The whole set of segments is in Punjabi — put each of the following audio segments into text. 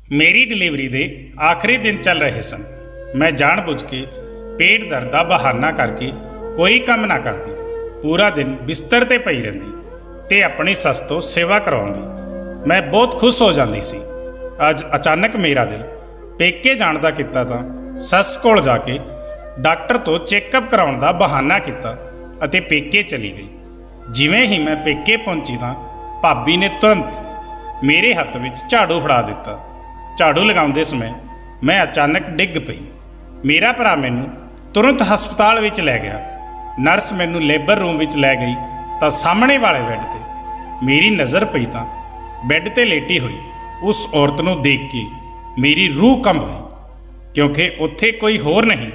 मेरी डिलीवरी के आखिरी दिन चल रहे सन। मैं जानबूझ के पेट दर्द का बहाना करके कोई काम ना करती, पूरा दिन बिस्तर ते पई रहिंदी ते अपनी सस तो सेवा करवाउंदी। मैं बहुत खुश हो जाती सी। अज अचानक मेरा दिल पेके जाण दा कीता तां सस कोल जाके डॉक्टर तो चैकअप कराउण दा बहाना कीता अते पेके चली गई। जिवें ही मैं पेके पहुंची तां भाबी ने तुरंत मेरे हत्थ विच झाड़ू फड़ा दिता। झाड़ू लगाउंदे समय मैं अचानक डिग पई। मेरा भरा मैनू तुरंत हस्पताल विच लै गया। नर्स मैनू लेबर रूम विच लै गई तां सामने वाले बैड ते मेरी नज़र पई तां बैड ते लेटी हुई उस औरत नूं देख के मेरी रूह कंब गई, क्योंकि उत्थे कोई होर नहीं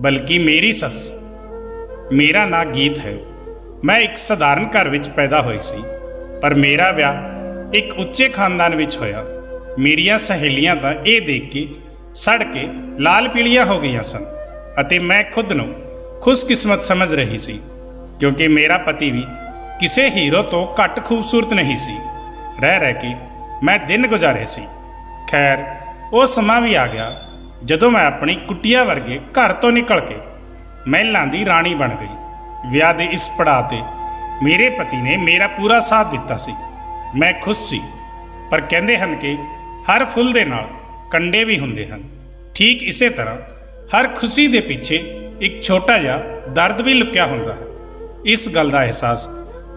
बल्कि मेरी सस। मेरा नाम गीत है। मैं एक सधारण घर विच पैदा होई सी, पर मेरा विआह एक उच्चे खानदान विच होया। मेरिया सहेलियां तां ये देख के सड़ के लाल पीलियां हो गई सन अते मैं खुद नूं खुशकिस्मत समझ रही सी, क्योंकि मेरा पति भी किसी हीरो तो घट खूबसूरत नहीं सी। रह के मैं दिन गुजारे सी। खैर वो समा भी आ गया जदों मैं अपनी कुटिया वर्गे घर तो निकल के महलां दी राणी बन गई। विआह दे इस पड़ाव ते मेरे पति ने मेरा पूरा साथ दिता सी। मैं खुश सी, पर कहंदे हन कि हर फुੱਲ ਦੇ ਨਾਲ ਕੰਡੇ भी ਹੁੰਦੇ ਹਨ। ठीक इसे तरह हर खुशी ਦੇ ਪਿੱਛੇ ਇੱਕ ਛੋਟਾ ਜਿਹਾ ਦਰਦ ਵੀ ਲੁਕਿਆ ਹੁੰਦਾ ਹੈ। ਇਸ ਗੱਲ ਦਾ ਅਹਿਸਾਸ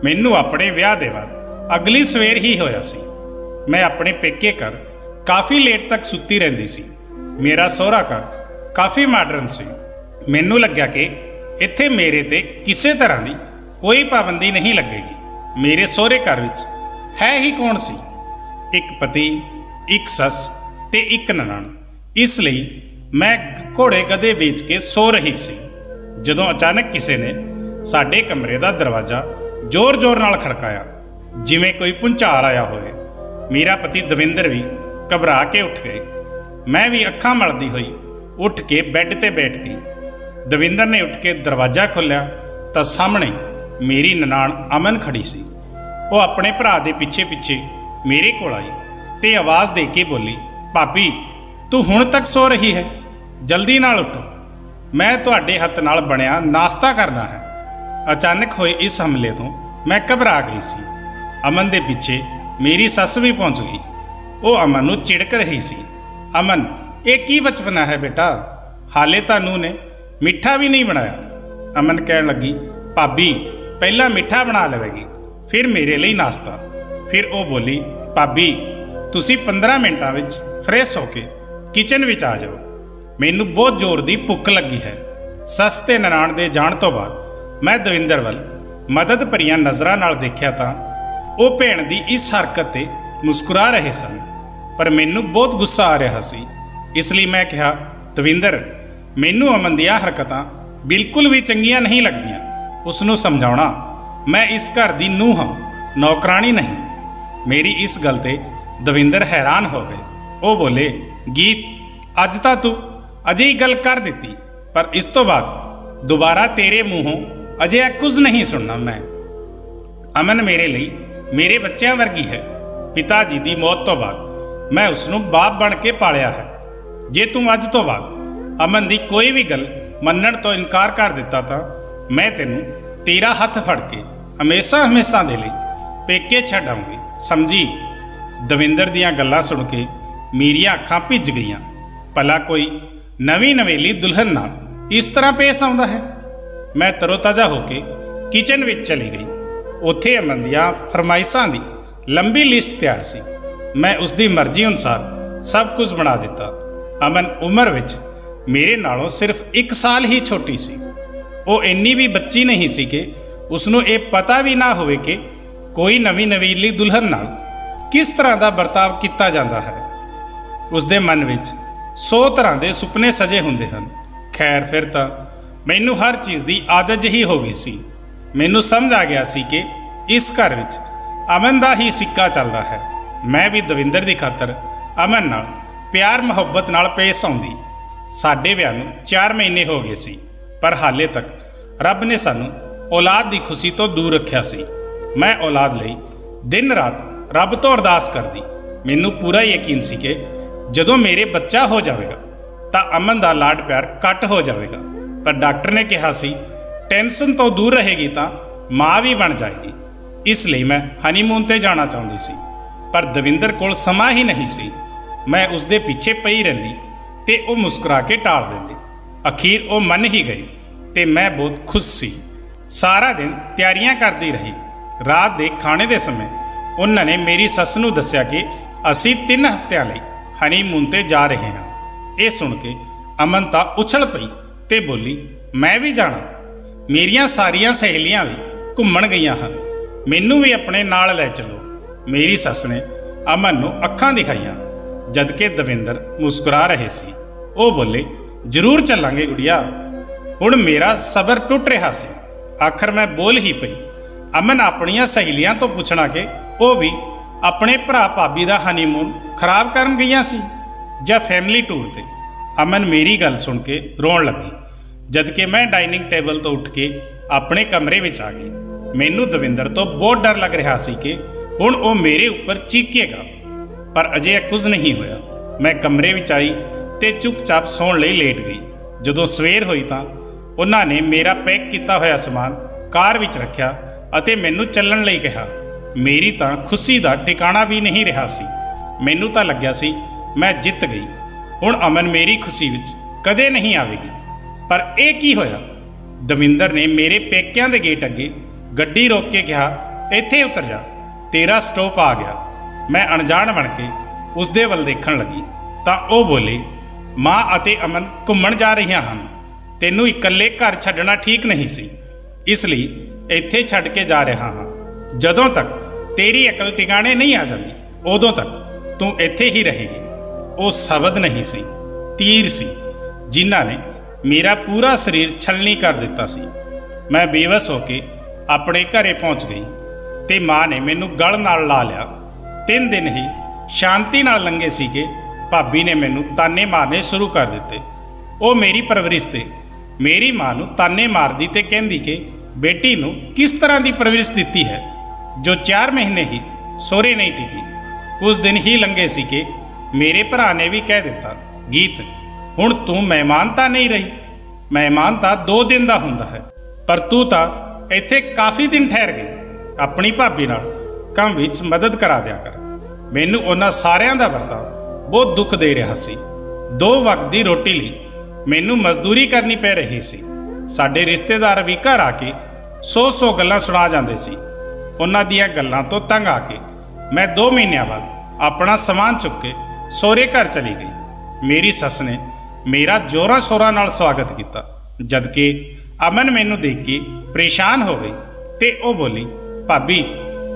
ਮੈਨੂੰ ਆਪਣੇ ਵਿਆਹ ਦੇ ਬਾਅਦ ਅਗਲੀ ਸਵੇਰ ਹੀ ਹੋਇਆ ਸੀ। ਮੈਂ ਆਪਣੇ ਪੇਕੇ ਘਰ ਕਾਫੀ ਲੇਟ ਤੱਕ ਸੁੱਤੀ ਰਹਿੰਦੀ ਸੀ। ਮੇਰਾ ਸਹੁਰਾ ਘਰ ਕਾਫੀ ਮਾਡਰਨ ਸੀ। ਮੈਨੂੰ ਲੱਗਿਆ ਕਿ ਇੱਥੇ ਮੇਰੇ ਤੇ ਕਿਸੇ ਤਰ੍ਹਾਂ ਦੀ ਕੋਈ ਪਾਬੰਦੀ ਨਹੀਂ ਲੱਗੇਗੀ। ਮੇਰੇ ਸਹੁਰੇ ਘਰ ਵਿੱਚ ਹੈ ਹੀ ਕੌਣ ਸੀ? ਇੱਕ ਪਤੀ, ਇੱਕ ਸੱਸ ਤੇ ਇੱਕ ਨਨਾਣ। ਇਸ ਲਈ ਮੈਂ ਘੋੜੇ ਗਧੇ ਵੇਚ ਕੇ ਸੋ ਰਹੀ ਸੀ, ਜਦੋਂ ਅਚਾਨਕ ਕਿਸੇ ਨੇ ਸਾਡੇ ਕਮਰੇ ਦਾ ਦਰਵਾਜ਼ਾ ਜ਼ੋਰ-ਜ਼ੋਰ ਨਾਲ ਖੜਕਾਇਆ, ਜਿਵੇਂ ਕੋਈ ਭੁੰਚਾਲ ਆਇਆ ਹੋਵੇ। ਮੇਰਾ ਪਤੀ ਦਵਿੰਦਰ ਵੀ ਘਬਰਾ ਕੇ ਉੱਠ ਗਏ। ਮੈਂ ਵੀ ਅੱਖਾਂ ਮਲਦੀ ਹੋਈ ਉੱਠ ਕੇ ਬੈੱਡ ਤੇ ਬੈਠ ਗਈ। ਦਵਿੰਦਰ ਨੇ ਉੱਠ ਕੇ ਦਰਵਾਜ਼ਾ ਖੋਲ੍ਹਿਆ ਤਾਂ ਸਾਹਮਣੇ ਮੇਰੀ ਨਨਾਣ ਅਮਨ ਖੜੀ ਸੀ। ਉਹ ਆਪਣੇ ਭਰਾ ਦੇ ਪਿੱਛੇ ਮੇਰੇ ਕੋਲ ਆਈ ਤੇ ਆਵਾਜ਼ ਦੇ ਕੇ ਬੋਲੀ, ਭਾਬੀ ਤੂੰ ਹੁਣ ਤੱਕ ਸੋ ਰਹੀ ਹੈ? ਜਲਦੀ ਨਾਲ ਉੱਠੋ, ਮੈਂ ਤੁਹਾਡੇ ਹੱਥ ਨਾਲ ਬਣਿਆ ਨਾਸ਼ਤਾ ਕਰਨਾ ਹੈ। ਅਚਾਨਕ ਹੋਏ ਇਸ ਹਮਲੇ ਤੋਂ ਮੈਂ ਘਬਰਾ ਗਈ ਸੀ। ਅਮਨ ਦੇ ਪਿੱਛੇ ਮੇਰੀ ਸੱਸ ਵੀ ਪਹੁੰਚ ਗਈ। ਉਹ ਅਮਨ ਨੂੰ ਝਿੜਕ ਰਹੀ ਸੀ। ਅਮਨ, ਇਹ ਕੀ ਬਚਪਨਾ ਹੈ ਬੇਟਾ, ਹਾਲੇ ਤਾਂ ਨੂੰਹ ਨੇ ਮਿੱਠਾ ਵੀ ਨਹੀਂ ਬਣਾਇਆ। ਅਮਨ ਕਹਿਣ ਲੱਗੀ, ਭਾਬੀ ਪਹਿਲਾਂ ਮਿੱਠਾ ਬਣਾ ਲਵੇਗੀ, ਫਿਰ ਮੇਰੇ ਲਈ ਨਾਸ਼ਤਾ। ਫਿਰ ਉਹ ਬੋਲੀ, ਭਾਬੀ ਤੁਸੀਂ 15 ਮਿੰਟਾਂ ਵਿੱਚ ਫਰੈਸ਼ ਹੋ ਕੇ ਕਿਚਨ ਵਿੱਚ ਆ ਜਾਓ, ਮੈਨੂੰ ਬਹੁਤ ਜ਼ੋਰ ਦੀ ਭੁੱਖ ਲੱਗੀ ਹੈ। ਸੱਸ ਤੇ ਨਨਾਣ ਦੇ ਜਾਣ ਤੋਂ ਬਾਅਦ ਮੈਂ ਦਵਿੰਦਰ ਵੱਲ ਮਦਦ ਭਰੀਆਂ ਨਜ਼ਰਾਂ ਨਾਲ ਦੇਖਿਆ ਤਾਂ ਉਹ ਭੈਣ ਦੀ ਇਸ ਹਰਕਤ ਤੇ ਮੁਸਕਰਾ ਰਹੇ ਸਨ, ਪਰ ਮੈਨੂੰ ਬਹੁਤ ਗੁੱਸਾ ਆ ਰਿਹਾ ਸੀ। ਇਸ ਲਈ ਮੈਂ ਕਿਹਾ, ਦਵਿੰਦਰ ਮੈਨੂੰ ਅਮਨ ਦੀਆਂ ਹਰਕਤਾਂ ਬਿਲਕੁਲ ਵੀ ਚੰਗੀਆਂ ਨਹੀਂ ਲੱਗਦੀਆਂ। ਉਸ ਨੂੰ ਸਮਝਾਉਣਾ, ਮੈਂ ਇਸ ਘਰ ਦੀ ਨੂੰਹ ਹਾਂ, ਨੌਕਰਾਣੀ ਨਹੀਂ। ਮੇਰੀ ਇਸ ਗੱਲ ਤੇ ਦਵਿੰਦਰ ਹੈਰਾਨ ਹੋ ਗਏ। ਉਹ ਬੋਲੇ, ਗੀਤ ਅੱਜ ਤਾਂ ਤੂੰ ਅਜਿਹੀ ਗੱਲ ਕਰ ਦਿੱਤੀ, ਪਰ ਇਸ ਤੋਂ ਬਾਅਦ ਦੁਬਾਰਾ ਤੇਰੇ ਮੂੰਹੋਂ ਅਜਿਹਾ ਕੁਝ ਨਹੀਂ ਸੁਣਨਾ ਮੈਂ। ਅਮਨ ਮੇਰੇ ਲਈ ਮੇਰੇ ਬੱਚਿਆਂ ਵਰਗੀ ਹੈ। ਪਿਤਾ ਜੀ ਦੀ ਮੌਤ ਤੋਂ ਬਾਅਦ ਮੈਂ ਉਸ ਨੂੰ ਬਾਪ ਬਣ ਕੇ ਪਾਲਿਆ ਹੈ। ਜੇ ਤੂੰ ਅੱਜ ਤੋਂ ਬਾਅਦ ਅਮਨ ਦੀ ਕੋਈ ਵੀ ਗੱਲ ਮੰਨਣ ਤੋਂ ਇਨਕਾਰ ਕਰ ਦਿੱਤਾ ਤਾਂ ਮੈਂ ਤੈਨੂੰ ਤੇਰਾ ਹੱਥ ਫੜ ਕੇ ਹਮੇਸ਼ਾ ਦੇ ਲਈ ਪੇਕੇ ਛੱਡ ਆਊਂਗੀ, ਸਮਝੀ? ਦਵਿੰਦਰ ਦੀਆਂ ਗੱਲਾਂ ਸੁਣ ਕੇ ਮੇਰੀਆਂ ਅੱਖਾਂ ਭਿੱਜ ਗਈਆਂ। ਭਲਾ ਕੋਈ ਨਵੀਂ ਨਵੇਲੀ ਦੁਲਹਨ ਨਾਲ ਇਸ ਤਰ੍ਹਾਂ ਪੇਸ਼ ਆਉਂਦਾ ਹੈ? ਮੈਂ ਤਰੋਤਾਜ਼ਾ ਹੋ ਕੇ ਕਿਚਨ ਵਿੱਚ ਚਲੀ ਗਈ। ਉੱਥੇ ਅਮਨ ਦੀਆਂ ਫਰਮਾਇਸ਼ਾਂ ਦੀ ਲੰਬੀ ਲਿਸਟ ਤਿਆਰ ਸੀ। ਮੈਂ ਉਸ ਦੀ ਮਰਜ਼ੀ ਅਨੁਸਾਰ ਸਭ ਕੁਝ ਬਣਾ ਦਿੱਤਾ। ਅਮਨ ਉਮਰ ਵਿੱਚ ਮੇਰੇ ਨਾਲੋਂ ਸਿਰਫ 1 ਸਾਲ ਹੀ ਛੋਟੀ ਸੀ। ਉਹ ਇੰਨੀ ਵੀ ਬੱਚੀ ਨਹੀਂ ਸੀ ਕਿ ਉਸ ਨੂੰ ਇਹ ਪਤਾ ਵੀ ਨਾ ਹੋਵੇ ਕਿ ਕੋਈ ਨਵੀਂ ਨਵੇਲੀ ਦੁਲਹਨ ਨਾਲ ਕਿਸ ਤਰ੍ਹਾਂ ਦਾ ਵਰਤਾਵ ਕੀਤਾ ਜਾਂਦਾ ਹੈ। ਉਸ ਦੇ ਮਨ ਵਿੱਚ 100 ਤਰ੍ਹਾਂ ਦੇ ਸੁਪਨੇ ਸਜੇ ਹੁੰਦੇ ਹਨ। ਖੈਰ ਫਿਰ ਤਾਂ ਮੈਨੂੰ ਹਰ ਚੀਜ਼ ਦੀ ਆਦਤ ਜਿਹੀ ਹੋ ਗਈ ਸੀ। ਮੈਨੂੰ ਸਮਝ ਆ ਗਿਆ ਸੀ ਕਿ ਇਸ ਘਰ ਵਿੱਚ ਅਮਨ ਦਾ ਹੀ ਸਿੱਕਾ ਚੱਲਦਾ ਹੈ। ਮੈਂ ਵੀ ਦਵਿੰਦਰ ਦੀ ਖਾਤਰ ਅਮਨ ਨਾਲ ਪਿਆਰ ਮੁਹੱਬਤ ਨਾਲ ਪੇਸ਼ ਆਉਂਦੀ। ਸਾਡੇ ਵਿਆਹ ਨੂੰ 4 ਮਹੀਨੇ ਹੋ ਗਏ ਸੀ, ਪਰ ਹਾਲੇ ਤੱਕ ਰੱਬ ਨੇ ਸਾਨੂੰ ਔਲਾਦ ਦੀ ਖੁਸ਼ੀ ਤੋਂ ਦੂਰ ਰੱਖਿਆ ਸੀ। ਮੈਂ ਔਲਾਦ ਲਈ ਦਿਨ ਰਾਤ ਰੱਬ ਤੋਂ ਅਰਦਾਸ ਕਰਦੀ। ਮੈਨੂੰ ਪੂਰਾ ਯਕੀਨ ਸੀ ਕਿ ਜਦੋਂ ਮੇਰੇ ਬੱਚਾ ਹੋ ਜਾਵੇਗਾ ਤਾਂ ਅਮਨ ਦਾ ਲਾਡ ਪਿਆਰ ਘੱਟ ਹੋ ਜਾਵੇਗਾ। ਪਰ ਡਾਕਟਰ ਨੇ ਕਿਹਾ ਸੀ ਟੈਨਸ਼ਨ ਤੋਂ ਦੂਰ ਰਹੇਗੀ ਤਾਂ ਮਾਂ ਵੀ ਬਣ ਜਾਏਗੀ। ਇਸ ਲਈ ਮੈਂ ਹਨੀਮੂਨ ਤੇ ਜਾਣਾ ਚਾਹੁੰਦੀ ਸੀ, ਪਰ ਦਵਿੰਦਰ ਕੋਲ ਸਮਾਂ ਹੀ ਨਹੀਂ ਸੀ। ਮੈਂ ਉਸ ਦੇ ਪਿੱਛੇ ਪਈ ਰਹਿੰਦੀ ਤੇ ਉਹ ਮੁਸਕਰਾ ਕੇ ਟਾਲ ਦਿੰਦੀ। ਅਖੀਰ ਉਹ ਮੰਨ ਹੀ ਗਈ ਤੇ ਮੈਂ ਬਹੁਤ ਖੁਸ਼ ਸੀ। ਸਾਰਾ ਦਿਨ ਤਿਆਰੀਆਂ ਕਰਦੀ ਰਹੀ। ਰਾਤ ਦੇ ਖਾਣੇ ਦੇ ਸਮੇਂ ਉਹਨਾਂ ਨੇ ਮੇਰੀ ਸੱਸ ਨੂੰ ਦੱਸਿਆ ਕਿ ਅਸੀਂ 3 ਹਫ਼ਤਿਆਂ ਲਈ ਹਨੀਮੂਨ ਤੇ ਜਾ ਰਹੇ ਹਾਂ। ਇਹ ਸੁਣ ਕੇ ਅਮਨ ਤਾਂ ਉਛਲ ਪਈ ਤੇ ਬੋਲੀ, ਮੈਂ ਵੀ ਜਾਣਾ। ਮੇਰੀਆਂ ਸਾਰੀਆਂ ਸਹੇਲੀਆਂ ਵੀ ਘੁੰਮਣ ਗਈਆਂ ਹਨ, ਮੈਨੂੰ ਵੀ ਆਪਣੇ ਨਾਲ ਲੈ ਚਲੋ। ਮੇਰੀ ਸੱਸ ਨੇ ਅਮਨ ਨੂੰ ਅੱਖਾਂ ਦਿਖਾਈਆਂ, ਜਦਕਿ ਦਵਿੰਦਰ ਮੁਸਕਰਾ ਰਹੇ ਸੀ। ਉਹ ਬੋਲੇ, ਜ਼ਰੂਰ ਚੱਲਾਂਗੇ ਗੁੜੀਆ। ਹੁਣ ਮੇਰਾ ਸਬਰ ਟੁੱਟ ਰਿਹਾ ਸੀ। ਆਖਰ ਮੈਂ ਬੋਲ ਹੀ ਪਈ, ਅਮਨ ਆਪਣੀਆਂ ਸਹੇਲੀਆਂ ਤੋਂ ਪੁੱਛਣਾ ਕਿ ਉਹ ਵੀ ਆਪਣੇ ਭਰਾ ਭਾਬੀ ਦਾ ਹਨੀਮੂਨ ਖਰਾਬ ਕਰਨ ਗਈਆਂ ਸੀ ਜਾਂ ਫੈਮਿਲੀ ਟੂਰ ਤੇ। ਅਮਨ ਮੇਰੀ ਗੱਲ ਸੁਣ ਕੇ ਰੋਣ ਲੱਗੀ, ਜਦਕਿ ਮੈਂ ਡਾਈਨਿੰਗ ਟੇਬਲ ਤੋਂ ਉੱਠ ਕੇ ਆਪਣੇ ਕਮਰੇ ਵਿੱਚ ਆ ਗਈ। ਮੈਨੂੰ ਦਵਿੰਦਰ ਤੋਂ ਬਹੁਤ ਡਰ ਲੱਗ ਰਿਹਾ ਸੀ ਕਿ ਹੁਣ ਉਹ ਮੇਰੇ ਉੱਪਰ ਚੀਕੇਗਾ, ਪਰ ਅਜੇ ਕੁਝ ਨਹੀਂ ਹੋਇਆ। ਮੈਂ ਕਮਰੇ ਵਿੱਚ ਆਈ ਤੇ ਚੁੱਪਚਾਪ ਸੌਣ ਲਈ ਲੇਟ ਗਈ। ਜਦੋਂ ਸਵੇਰ ਹੋਈ ਤਾਂ ਉਹਨਾਂ ਨੇ ਮੇਰਾ ਪੈਕ ਕੀਤਾ ਹੋਇਆ ਸਮਾਨ ਕਾਰ ਵਿੱਚ ਰੱਖਿਆ ਅਤੇ ਮੈਨੂੰ ਚੱਲਣ ਲਈ ਕਿਹਾ। ਮੇਰੀ ਤਾਂ ਖੁਸ਼ੀ ਦਾ ਟਿਕਾਣਾ ਵੀ ਨਹੀਂ ਰਿਹਾ ਸੀ। ਮੈਨੂੰ ਤਾਂ ਲੱਗਿਆ ਸੀ ਮੈਂ ਜਿੱਤ ਗਈ, ਹੁਣ ਅਮਨ ਮੇਰੀ ਖੁਸ਼ੀ ਵਿੱਚ ਕਦੇ ਨਹੀਂ ਆਵੇਗੀ। ਪਰ ਇਹ ਕੀ ਹੋਇਆ? ਦਵਿੰਦਰ ਨੇ ਮੇਰੇ ਪੇਕਿਆਂ ਦੇ ਗੇਟ ਅੱਗੇ ਗੱਡੀ ਰੋਕ ਕੇ ਕਿਹਾ, ਇੱਥੇ ਉਤਰ ਜਾ, ਤੇਰਾ ਸਟਾਪ ਆ ਗਿਆ। ਮੈਂ ਅਣਜਾਣ ਬਣ ਕੇ ਉਸ ਦੇ ਵੱਲ ਦੇਖਣ ਲੱਗੀ ਤਾਂ ਉਹ ਬੋਲੇ, ਮਾਂ ਅਤੇ ਅਮਨ ਘੁੰਮਣ ਜਾ ਰਹੀਆਂ ਹਨ, ਤੈਨੂੰ ਇਕੱਲੇ ਘਰ ਛੱਡਣਾ ਠੀਕ ਨਹੀਂ ਸੀ, ਇਸ ਲਈ ਇੱਥੇ ਛੱਡ ਕੇ ਜਾ ਰਿਹਾ ਹਾਂ। ਜਦੋਂ ਤੱਕ ਤੇਰੀ ਅਕਲ ਟਿਕਾਣੇ ਨਹੀਂ ਆ ਜਾਂਦੀ ਉਦੋਂ ਤੱਕ ਤੂੰ ਇੱਥੇ ਹੀ ਰਹੇਗੀ। ਉਹ ਸ਼ਬਦ ਨਹੀਂ ਸੀ, ਤੀਰ ਸੀ, ਜਿਨ੍ਹਾਂ ਨੇ ਮੇਰਾ ਪੂਰਾ ਸਰੀਰ ਛਲਣੀ ਕਰ ਦਿੱਤਾ ਸੀ। ਮੈਂ ਬੇਵਸ ਹੋ ਕੇ ਆਪਣੇ ਘਰੇ ਪਹੁੰਚ ਗਈ ਤੇ ਮਾਂ ਨੇ ਮੈਨੂੰ ਗਲ ਨਾਲ ਲਾ ਲਿਆ। 3 ਦਿਨ ਹੀ ਸ਼ਾਂਤੀ ਨਾਲ ਲੰਘੇ ਸੀ ਕਿ ਭਾਬੀ ਨੇ ਮੈਨੂੰ ਤਾਨੇ ਮਾਰਨੇ ਸ਼ੁਰੂ ਕਰ ਦਿੱਤੇ। ਉਹ ਮੇਰੀ ਪਰਵਰਿਸ਼ ਤੇ ਮੇਰੀ ਮਾਂ ਨੂੰ ਤਾਨੇ ਮਾਰਦੀ ਤੇ ਕਹਿੰਦੀ ਕਿ ਬੇਟੀ ਨੂੰ ਕਿਸ ਤਰ੍ਹਾਂ ਦੀ ਪਰਵਰਿਸ਼ ਦਿੱਤੀ ਹੈ ਜੋ 4 ਮਹੀਨੇ ਹੀ ਸਹੁਰੇ ਨਹੀਂ ਟਿਕੀ। ਕੁਝ ਦਿਨ ਹੀ ਲੰਘੇ ਸੀ ਕਿ ਮੇਰੇ ਭਰਾ ਨੇ ਵੀ ਕਹਿ ਦਿੱਤਾ, ਗੀਤ ਹੁਣ ਤੂੰ ਮਹਿਮਾਨ ਤਾਂ ਨਹੀਂ ਰਹੀ, ਮਹਿਮਾਨ ਤਾਂ 2 ਦਿਨ ਦਾ ਹੁੰਦਾ ਹੈ, ਪਰ ਤੂੰ ਤਾਂ ਇੱਥੇ ਕਾਫੀ ਦਿਨ ਠਹਿਰ ਗਈ। ਆਪਣੀ ਭਾਬੀ ਨਾਲ ਕੰਮ ਵਿੱਚ ਮਦਦ ਕਰਾ ਦਿਆ ਕਰ। ਮੈਨੂੰ ਉਹਨਾਂ ਸਾਰਿਆਂ ਦਾ ਵਰਤਾਓ ਬਹੁਤ ਦੁੱਖ ਦੇ ਰਿਹਾ ਸੀ। 2 ਵਕਤ ਦੀ ਰੋਟੀ ਲਈ ਮੈਨੂੰ ਮਜ਼ਦੂਰੀ ਕਰਨੀ ਪੈ ਰਹੀ ਸੀ। ਸਾਡੇ ਰਿਸ਼ਤੇਦਾਰ ਵੀ ਘਰ ਆ ਕੇ 100 ਗੱਲਾਂ ਸੁਣਾ ਜਾਂਦੇ ਸੀ। ਉਹਨਾਂ ਦੀਆਂ ਗੱਲਾਂ ਤੋਂ ਤੰਗ ਆ ਕੇ ਮੈਂ 2 ਮਹੀਨਿਆਂ ਬਾਅਦ ਆਪਣਾ ਸਮਾਨ ਚੁੱਕ ਕੇ ਸਹੁਰੇ ਘਰ ਚਲੀ ਗਈ। ਮੇਰੀ ਸੱਸ ਨੇ ਮੇਰਾ ਜ਼ੋਰਾਂ ਸ਼ੋਰਾਂ ਨਾਲ ਸਵਾਗਤ ਕੀਤਾ, ਜਦਕਿ ਅਮਨ ਮੈਨੂੰ ਦੇਖ ਕੇ ਪਰੇਸ਼ਾਨ ਹੋ ਗਈ ਤੇ ਉਹ ਬੋਲੀ, ਭਾਬੀ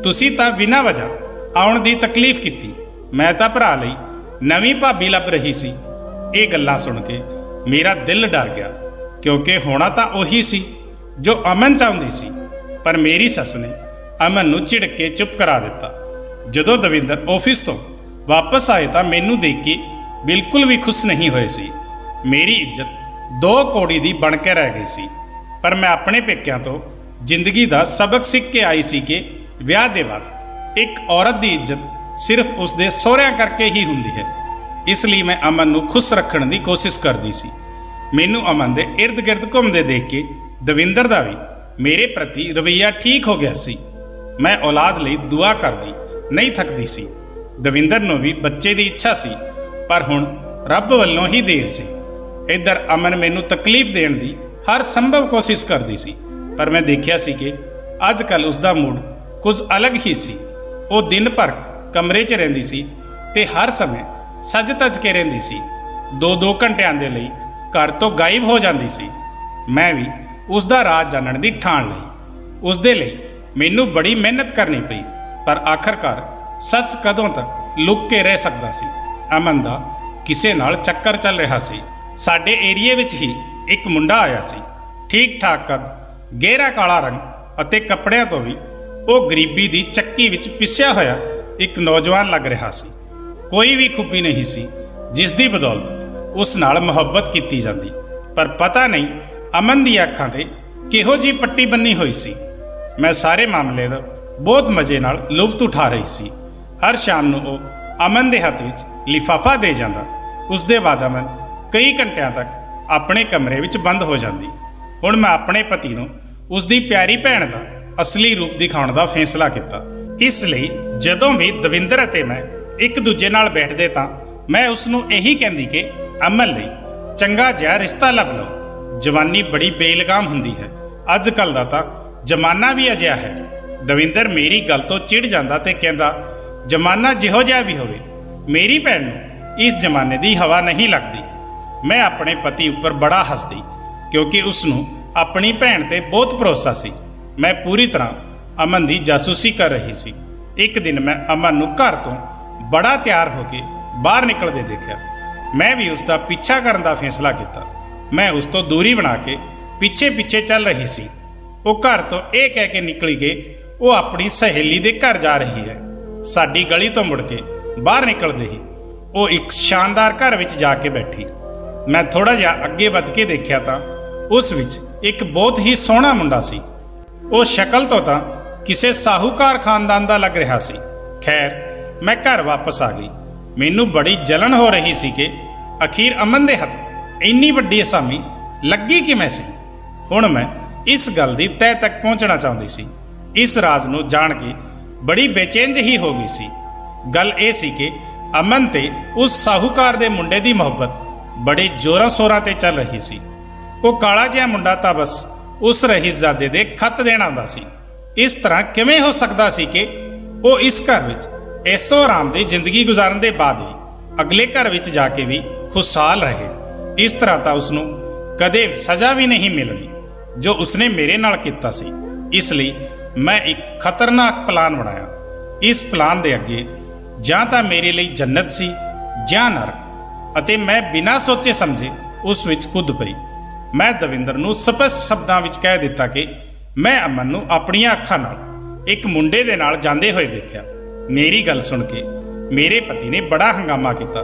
ਤੁਸੀਂ ਤਾਂ ਬਿਨਾਂ ਵਜ੍ਹਾ ਆਉਣ ਦੀ ਤਕਲੀਫ ਕੀਤੀ, ਮੈਂ ਤਾਂ ਭਰਾ ਲਈ ਨਵੀਂ ਭਾਬੀ ਲੱਭ ਰਹੀ ਸੀ। ਇਹ ਗੱਲਾਂ ਸੁਣ ਕੇ ਮੇਰਾ ਦਿਲ ਡਰ ਗਿਆ, ਕਿਉਂਕਿ ਹੋਣਾ ਤਾਂ ਉਹੀ ਸੀ ਜੋ ਅਮਨ ਚਾਹੁੰਦੀ ਸੀ। ਪਰ ਮੇਰੀ ਸੱਸ ਨੇ ਅਮਨ ਨੂੰ ਝਿੜਕ ਕੇ ਚੁੱਪ ਕਰਾ ਦਿੱਤਾ। ਜਦੋਂ ਦਵਿੰਦਰ ਆਫਿਸ ਤੋਂ ਵਾਪਸ ਆਏ ਤਾਂ ਮੈਨੂੰ ਦੇਖ ਕੇ ਬਿਲਕੁਲ ਵੀ ਖੁਸ਼ ਨਹੀਂ ਹੋਏ ਸੀ। ਮੇਰੀ ਇੱਜ਼ਤ 2 ਕੌੜੀ ਦੀ ਬਣ ਕੇ ਰਹਿ ਗਈ ਸੀ। ਪਰ ਮੈਂ ਆਪਣੇ ਪੇਕਿਆਂ ਤੋਂ ਜ਼ਿੰਦਗੀ ਦਾ ਸਬਕ ਸਿੱਖ ਕੇ ਆਈ ਸੀ ਕਿ ਵਿਆਹ ਦੇ ਬਾਅਦ ਇੱਕ ਔਰਤ ਦੀ ਇੱਜ਼ਤ ਸਿਰਫ ਉਸ ਦੇ ਸਹੁਰਿਆਂ ਕਰਕੇ ਹੀ ਹੁੰਦੀ ਹੈ। ਇਸ ਲਈ ਮੈਂ ਅਮਨ ਨੂੰ ਖੁਸ਼ ਰੱਖਣ ਦੀ ਕੋਸ਼ਿਸ਼ ਕਰਦੀ ਸੀ। ਮੈਨੂੰ ਅਮਨ ਦੇ ਇਰਦ ਗਿਰਦ ਘੁੰਮਦੇ ਦੇਖ ਕੇ ਦਵਿੰਦਰ ਦਾ ਵੀ ਮੇਰੇ ਪ੍ਰਤੀ ਰਵੱਈਆ ਠੀਕ ਹੋ ਗਿਆ ਸੀ। ਮੈਂ ਔਲਾਦ ਲਈ ਦੁਆ ਕਰਦੀ ਨਹੀਂ ਥੱਕਦੀ ਸੀ। ਦਵਿੰਦਰ ਨੂੰ ਵੀ ਬੱਚੇ ਦੀ ਇੱਛਾ ਸੀ, ਪਰ ਹੁਣ ਰੱਬ ਵੱਲੋਂ ਹੀ ਦੇਰ ਸੀ। ਇੱਧਰ ਅਮਨ ਮੈਨੂੰ ਤਕਲੀਫ ਦੇਣ ਦੀ ਹਰ ਸੰਭਵ ਕੋਸ਼ਿਸ਼ ਕਰਦੀ ਸੀ, ਪਰ ਮੈਂ ਦੇਖਿਆ ਸੀ ਕਿ ਅੱਜ ਕੱਲ੍ਹ ਉਸ ਦਾ ਮੂਡ ਕੁਝ ਅਲੱਗ ਹੀ ਸੀ। ਉਹ ਦਿਨ ਭਰ ਕਮਰੇ 'ਚ ਰਹਿੰਦੀ ਸੀ ਤੇ ਹਰ ਸਮੇਂ ਸੱਜ ਤੱਜ ਕੇ ਰਹਿੰਦੀ ਸੀ। 2-2 ਘੰਟਿਆਂ ਦੇ ਲਈ ਘਰ ਤੋਂ ਗਾਇਬ ਹੋ ਜਾਂਦੀ ਸੀ। ਮੈਂ ਵੀ ਉਸ ਦਾ ਰਾਜ਼ ਜਾਣਨ ਦੀ ਠਾਣ ਲਈ। ਉਸ ਦੇ ਲਈ ਮੈਨੂੰ ਬੜੀ ਮਿਹਨਤ ਕਰਨੀ ਪਈ, ਪਰ ਆਖਰਕਾਰ ਸੱਚ ਕਦੋਂ ਤੱਕ ਲੁਕ ਕੇ ਰਹਿ ਸਕਦਾ ਸੀ। ਅਮਨ ਦਾ ਕਿਸੇ ਨਾਲ ਚੱਕਰ ਚੱਲ ਰਿਹਾ ਸੀ। ਸਾਡੇ ਏਰੀਏ ਵਿੱਚ ਹੀ ਇੱਕ ਮੁੰਡਾ ਆਇਆ ਸੀ, ਠੀਕ ਠਾਕ ਕੱਦ, ਗਹਿਰਾ ਕਾਲਾ ਰੰਗ ਅਤੇ ਕੱਪੜਿਆਂ ਤੋਂ ਵੀ ਉਹ ਗਰੀਬੀ ਦੀ ਚੱਕੀ ਵਿੱਚ ਪਿਸਿਆ ਹੋਇਆ ਇੱਕ ਨੌਜਵਾਨ ਲੱਗ ਰਿਹਾ ਸੀ। ਕੋਈ ਵੀ ਖੂਬੀ ਨਹੀਂ ਸੀ ਜਿਸ ਦੀ ਬਦੌਲਤ ਉਸ ਨਾਲ ਮੁਹੱਬਤ ਕੀਤੀ ਜਾਂਦੀ, ਪਰ ਪਤਾ ਨਹੀਂ ਅਮਨ ਦੀਆਂ ਅੱਖਾਂ 'ਤੇ ਕਿਹੋ ਜਿਹੀ ਪੱਟੀ ਬੰਨੀ ਹੋਈ ਸੀ। ਮੈਂ ਸਾਰੇ ਮਾਮਲੇ ਦਾ ਬਹੁਤ ਮਜ਼ੇ ਨਾਲ ਲੁਤਫ ਉਠਾ ਰਹੀ ਸੀ। ਹਰ ਸ਼ਾਮ ਨੂੰ ਉਹ ਅਮਨ ਦੇ ਹੱਥ ਵਿੱਚ ਲਿਫਾਫਾ ਦੇ ਜਾਂਦਾ। ਉਸ ਦੇ ਬਾਅਦ ਅਮਨ ਕਈ ਘੰਟਿਆਂ ਤੱਕ ਆਪਣੇ ਕਮਰੇ ਵਿੱਚ ਬੰਦ ਹੋ ਜਾਂਦੀ। ਹੁਣ ਮੈਂ ਆਪਣੇ ਪਤੀ ਨੂੰ ਉਸ ਦੀ ਪਿਆਰੀ ਭੈਣ ਦਾ ਅਸਲੀ ਰੂਪ ਦਿਖਾਉਣ ਦਾ ਫੈਸਲਾ ਕੀਤਾ। ਇਸ ਲਈ ਜਦੋਂ ਵੀ ਦਵਿੰਦਰ ਅਤੇ ਮੈਂ ਇੱਕ ਦੂਜੇ ਨਾਲ ਬੈਠਦੇ ਤਾਂ ਮੈਂ ਉਸ ਨੂੰ ਇਹੀ ਕਹਿੰਦੀ ਕਿ ਅਮਨ ਲਈ ਚੰਗਾ ਜਿਹਾ ਰਿਸ਼ਤਾ ਲੱਭ ਲਓ। ਜਵਾਨੀ ਬੜੀ ਬੇਲਗਾਮ ਹੁੰਦੀ ਹੈ। ਅੱਜ ਕੱਲ੍ਹ ਦਾ ਤਾਂ ਜ਼ਮਾਨਾ ਵੀ ਅਜਿਹਾ ਹੈ। ਦਵਿੰਦਰ ਮੇਰੀ ਗੱਲ ਤੋਂ ਚਿੜ ਜਾਂਦਾ ਤੇ ਕਹਿੰਦਾ, ਜ਼ਮਾਨਾ ਜਿਹੋ ਜਿਹਾ ਵੀ ਹੋਵੇ, ਮੇਰੀ ਭੈਣ ਨੂੰ ਇਸ ਜ਼ਮਾਨੇ ਦੀ ਹਵਾ ਨਹੀਂ ਲੱਗਦੀ। ਮੈਂ ਆਪਣੇ ਪਤੀ ਉੱਪਰ ਬੜਾ ਹੱਸਦੀ ਕਿਉਂਕਿ ਉਸ ਨੂੰ ਆਪਣੀ ਭੈਣ ਤੇ ਬਹੁਤ ਭਰੋਸਾ ਸੀ। ਮੈਂ ਪੂਰੀ ਤਰ੍ਹਾਂ ਅਮਨ ਦੀ ਜਾਸੂਸੀ ਕਰ ਰਹੀ ਸੀ। ਇੱਕ ਦਿਨ ਮੈਂ ਅਮਨ ਨੂੰ ਘਰ ਤੋਂ ਬੜਾ ਤਿਆਰ ਹੋ ਕੇ ਬਾਹਰ ਨਿਕਲਦੇ ਦੇਖਿਆ। ਮੈਂ ਵੀ ਉਸ ਦਾ ਪਿੱਛਾ ਕਰਨ ਦਾ ਫੈਸਲਾ ਕੀਤਾ। ਮੈਂ ਉਸ ਤੋਂ ਦੂਰੀ ਬਣਾ ਕੇ ਪਿੱਛੇ ਪਿੱਛੇ ਚੱਲ ਰਹੀ ਸੀ। ਉਹ ਘਰ ਤੋਂ ਇਹ ਕਹਿ ਕੇ ਨਿਕਲੀ ਕਿ ਉਹ ਆਪਣੀ ਸਹੇਲੀ ਦੇ ਘਰ ਜਾ ਰਹੀ ਹੈ। ਸਾਡੀ ਗਲੀ ਤੋਂ ਮੁੜ ਕੇ ਬਾਹਰ ਨਿਕਲਦੇ ਹੀ ਉਹ ਇੱਕ ਸ਼ਾਨਦਾਰ ਘਰ ਵਿੱਚ ਜਾ ਕੇ ਬੈਠੀ। ਮੈਂ ਥੋੜਾ ਜਿਹਾ ਅੱਗੇ ਵੱਧ ਕੇ ਦੇਖਿਆ ਤਾਂ ਉਸ ਵਿੱਚ ਇੱਕ ਬਹੁਤ ਹੀ ਸੋਹਣਾ ਮੁੰਡਾ ਸੀ। ਉਹ ਸ਼ਕਲ ਤੋਂ ਤਾਂ ਕਿਸੇ ਸਾਹੂਕਾਰ ਖਾਨਦਾਨ ਦਾ ਲੱਗ ਰਿਹਾ ਸੀ। ਖੈਰ, ਮੈਂ ਘਰ ਵਾਪਸ ਆ ਗਈ। ਮੈਨੂੰ ਬੜੀ ਜਲਨ ਹੋ ਰਹੀ ਸੀ ਕਿ ਅਖੀਰ ਅਮਨ ਦੇ ਹੱਥ ਇੰਨੀ ਵੱਡੀ ਅਸਾਮੀ ਲੱਗੀ ਕਿਵੇਂ ਸੀ। ਹੁਣ ਮੈਂ ਇਸ ਗੱਲ ਦੀ ਤਹਿ ਤੱਕ ਪਹੁੰਚਣਾ ਚਾਹੁੰਦੀ ਸੀ। ਇਸ ਰਾਜ਼ ਨੂੰ ਜਾਣ ਕੇ ਬੜੀ ਬੇਚੈਨ ਜਿਹੀ ਹੋ ਗਈ ਸੀ। ਗੱਲ ਇਹ ਸੀ ਕਿ ਅਮਨ ਤੇ ਉਸ ਸਾਹੂਕਾਰ ਦੇ ਮੁੰਡੇ ਦੀ ਮੁਹੱਬਤ ਬੜੇ ਜ਼ੋਰਾਂ ਸ਼ੋਰਾਂ ਤੇ ਚੱਲ ਰਹੀ ਸੀ। ਉਹ ਕਾਲਾ ਜਿਹਾ ਮੁੰਡਾ ਤਾਂ ਬਸ ਉਸ ਰਹੀਸਜ਼ਾਦੇ ਦੇ ਖੱਤ ਦੇਣ ਆਉਂਦਾ ਸੀ। ਇਸ ਤਰ੍ਹਾਂ ਕਿਵੇਂ ਹੋ ਸਕਦਾ ਸੀ ਕਿ ਉਹ ਇਸ ਘਰ ਵਿੱਚ ਐਸੋ ਆਰਾਮ ਦੀ ਜ਼ਿੰਦਗੀ ਗੁਜ਼ਾਰਨ ਦੇ ਬਾਅਦ ਵੀ ਅਗਲੇ ਘਰ ਵਿੱਚ ਜਾ ਕੇ ਵੀ ਖੁਸ਼ਹਾਲ ਰਹੇ। ਇਸ ਤਰ੍ਹਾਂ ਤਾਂ ਉਸ ਨੂੰ ਕਦੇ ਸਜ਼ਾ ਵੀ ਨਹੀਂ ਮਿਲਣੀ ਜੋ ਉਸਨੇ ਮੇਰੇ ਨਾਲ ਕੀਤਾ ਸੀ। ਇਸ ਲਈ ਮੈਂ ਇੱਕ ਖਤਰਨਾਕ ਪਲਾਨ ਬਣਾਇਆ। ਇਸ ਪਲਾਨ ਦੇ ਅੱਗੇ ਜਾਂ ਤਾਂ ਮੇਰੇ ਲਈ ਜੰਨਤ ਸੀ ਜਾਂ ਨਰਕ, ਅਤੇ ਮੈਂ ਬਿਨਾਂ ਸੋਚੇ ਸਮਝੇ ਉਸ ਵਿੱਚ ਕੁੱਦ ਪਈ। ਮੈਂ ਦਵਿੰਦਰ ਨੂੰ ਸਪਸ਼ਟ ਸ਼ਬਦਾਂ ਵਿੱਚ ਕਹਿ ਦਿੱਤਾ ਕਿ ਮੈਂ ਅਮਨ ਨੂੰ ਆਪਣੀਆਂ ਅੱਖਾਂ ਨਾਲ ਇੱਕ ਮੁੰਡੇ ਦੇ ਨਾਲ ਜਾਂਦੇ ਹੋਏ ਦੇਖਿਆ। ਮੇਰੀ ਗੱਲ ਸੁਣ ਕੇ ਮੇਰੇ ਪਤੀ ਨੇ ਬੜਾ ਹੰਗਾਮਾ ਕੀਤਾ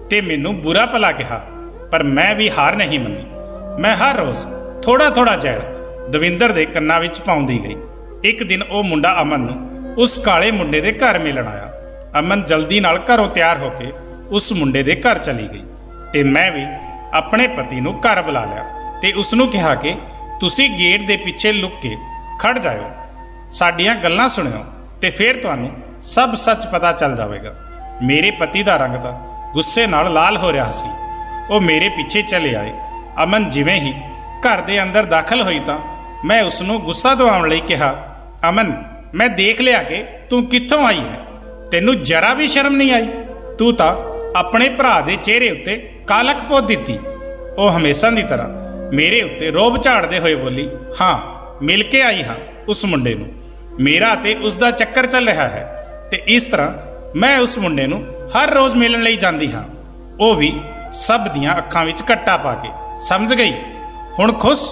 ਤੇ ਮੈਨੂੰ ਬੁਰਾ ਭਲਾ ਕਿਹਾ, ਪਰ ਮੈਂ ਵੀ ਹਾਰ ਨਹੀਂ ਮੰਨੀ। ਮੈਂ ਹਰ ਰੋਜ਼ ਥੋੜਾ ਥੋੜਾ ਜ਼ਹਿਰ ਦਵਿੰਦਰ ਦੇ ਕੰਨਾਂ ਵਿੱਚ ਪਾਉਂਦੀ ਗਈ। ਇੱਕ ਦਿਨ ਉਹ ਮੁੰਡਾ ਅਮਨ ਨੂੰ ਉਸ ਕਾਲੇ ਮੁੰਡੇ ਦੇ ਘਰ ਮਿਲਣ ਆਇਆ। ਅਮਨ ਜਲਦੀ ਨਾਲ ਘਰੋਂ ਤਿਆਰ ਹੋ ਕੇ ਉਸ ਮੁੰਡੇ ਦੇ ਘਰ ਚਲੀ ਗਈ ਤੇ ਮੈਂ ਵੀ ਆਪਣੇ ਪਤੀ ਨੂੰ ਘਰ ਬੁਲਾ ਲਿਆ ਤੇ ਉਸ ਨੂੰ ਕਿਹਾ ਕਿ ਤੁਸੀਂ ਗੇਟ ਦੇ ਪਿੱਛੇ ਲੁਕ ਕੇ ਖੜ ਜਾਇਓ, ਸਾਡੀਆਂ ਗੱਲਾਂ ਸੁਣਿਓ ਤੇ ਫਿਰ ਤੁਹਾਨੂੰ ਸਭ ਸੱਚ ਪਤਾ ਚੱਲ ਜਾਵੇਗਾ। ਮੇਰੇ ਪਤੀ ਦਾ ਰੰਗ ਤਾਂ ਗੁੱਸੇ ਨਾਲ ਲਾਲ ਹੋ ਰਿਹਾ ਸੀ। ਉਹ ਮੇਰੇ ਪਿੱਛੇ ਚਲੇ ਆਏ। ਅਮਨ ਜਿਵੇਂ ਹੀ ਘਰ ਦੇ ਅੰਦਰ ਦਾਖਲ ਹੋਈ ਤਾਂ ਮੈਂ ਉਸ ਨੂੰ ਗੁੱਸਾ ਦਿਵਾਉਣ ਲਈ ਕਿਹਾ, ਅਮਨ, ਮੈਂ ਦੇਖ ਲਿਆ ਕਿ ਤੂੰ ਕਿੱਥੋਂ ਆਈ ਹੈ। ਤੈਨੂੰ ਜਰਾ ਵੀ ਸ਼ਰਮ ਨਹੀਂ ਆਈ? ਤੂੰ ਤਾਂ ਆਪਣੇ ਭਰਾ ਦੇ ਚਿਹਰੇ ਉੱਤੇ ਕਾਲਕ ਪੋਤ ਦਿੱਤੀ। ਉਹ ਹਮੇਸ਼ਾ ਦੀ ਤਰ੍ਹਾਂ ਮੇਰੇ ਉੱਤੇ ਰੋਬ ਝਾੜਦੇ ਹੋਏ ਬੋਲੀ, ਹਾਂ, ਮਿਲ ਕੇ ਆਈ ਹਾਂ ਉਸ ਮੁੰਡੇ ਨੂੰ। ਮੇਰਾ ਤੇ ਉਸ ਦਾ ਚੱਕਰ ਚੱਲ ਰਿਹਾ ਹੈ ਤੇ ਇਸ ਤਰ੍ਹਾਂ ਮੈਂ ਉਸ ਮੁੰਡੇ ਨੂੰ ਹਰ ਰੋਜ਼ ਮਿਲਣ ਲਈ ਜਾਂਦੀ ਹਾਂ, ਉਹ ਵੀ ਸਭ ਦੀਆਂ ਅੱਖਾਂ ਵਿੱਚ ਕੱਟਾ ਪਾ ਕੇ। ਸਮਝ ਗਈ? ਹੁਣ ਖੁਸ਼?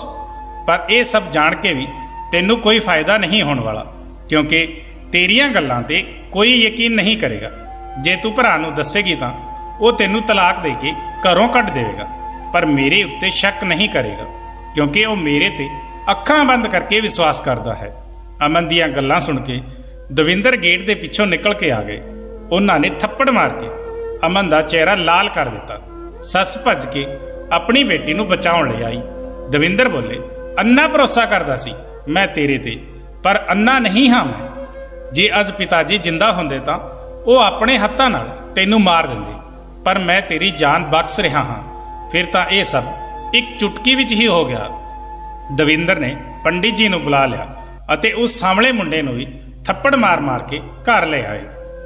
ਪਰ ਇਹ ਸਭ ਜਾਣ ਕੇ ਵੀ ਤੈਨੂੰ ਕੋਈ ਫਾਇਦਾ ਨਹੀਂ ਹੋਣ ਵਾਲਾ, ਕਿਉਂਕਿ ਤੇਰੀਆਂ ਗੱਲਾਂ ਤੇ ਕੋਈ ਯਕੀਨ ਨਹੀਂ ਕਰੇਗਾ। ਜੇ ਤੂੰ ਭਰਾ ਨੂੰ ਦੱਸੇਗੀ ਤਾਂ ਉਹ ਤੈਨੂੰ ਤਲਾਕ ਦੇ ਕੇ ਘਰੋਂ ਕੱਢ ਦੇਵੇਗਾ, ਪਰ ਮੇਰੇ ਉੱਤੇ ਸ਼ੱਕ ਨਹੀਂ ਕਰੇਗਾ ਕਿਉਂਕਿ ਉਹ ਮੇਰੇ ਤੇ ਅੱਖਾਂ ਬੰਦ ਕਰਕੇ ਵਿਸ਼ਵਾਸ ਕਰਦਾ ਹੈ। ਅਮਨ ਦੀਆਂ ਗੱਲਾਂ ਸੁਣ ਕੇ ਦਵਿੰਦਰ ਗੇਟ ਦੇ ਪਿੱਛੋਂ ਨਿਕਲ ਕੇ ਆ ਗਏ। ਉਹਨਾਂ ਨੇ ਥੱਪੜ ਮਾਰ ਕੇ ਅਮਨ ਦਾ ਚਿਹਰਾ ਲਾਲ ਕਰ ਦਿੱਤਾ। ਸੱਸ ਭੱਜ ਕੇ ਆਪਣੀ ਬੇਟੀ ਨੂੰ ਬਚਾਉਣ ਲਈ ਆਈ। ਦਵਿੰਦਰ ਬੋਲੇ, ਅੰਨਾ ਭਰੋਸਾ ਕਰਦਾ ਸੀ ਮੈਂ ਤੇਰੇ ਤੇ, ਪਰ ਅੰਨਾ ਨਹੀਂ ਹਾਂ ਮੈਂ। ਜੇ ਅੱਜ ਪਿਤਾ ਜੀ ਜਿੰਦਾ ਹੁੰਦੇ ਤਾਂ ਉਹ ਆਪਣੇ ਹੱਥਾਂ ਨਾਲ ਤੈਨੂੰ ਮਾਰ ਦਿੰਦੇ, ਪਰ ਮੈਂ ਤੇਰੀ ਜਾਨ ਬਖਸ਼ ਰਿਹਾ ਹਾਂ। ਫਿਰ ਤਾਂ ਇਹ ਸਭ ਇੱਕ ਚੁਟਕੀ ਵਿੱਚ ਹੀ ਹੋ ਗਿਆ। ਦਵਿੰਦਰ ਨੇ ਪੰਡਿਤ ਜੀ ਨੂੰ ਬੁਲਾ ਲਿਆ ਅਤੇ ਉਸ ਸਾਂਵਲੇ ਮੁੰਡੇ ਨੂੰ ਵੀ ਥੱਪੜ ਮਾਰ ਮਾਰ ਕੇ ਘਰ ਲੈ ਆਏ।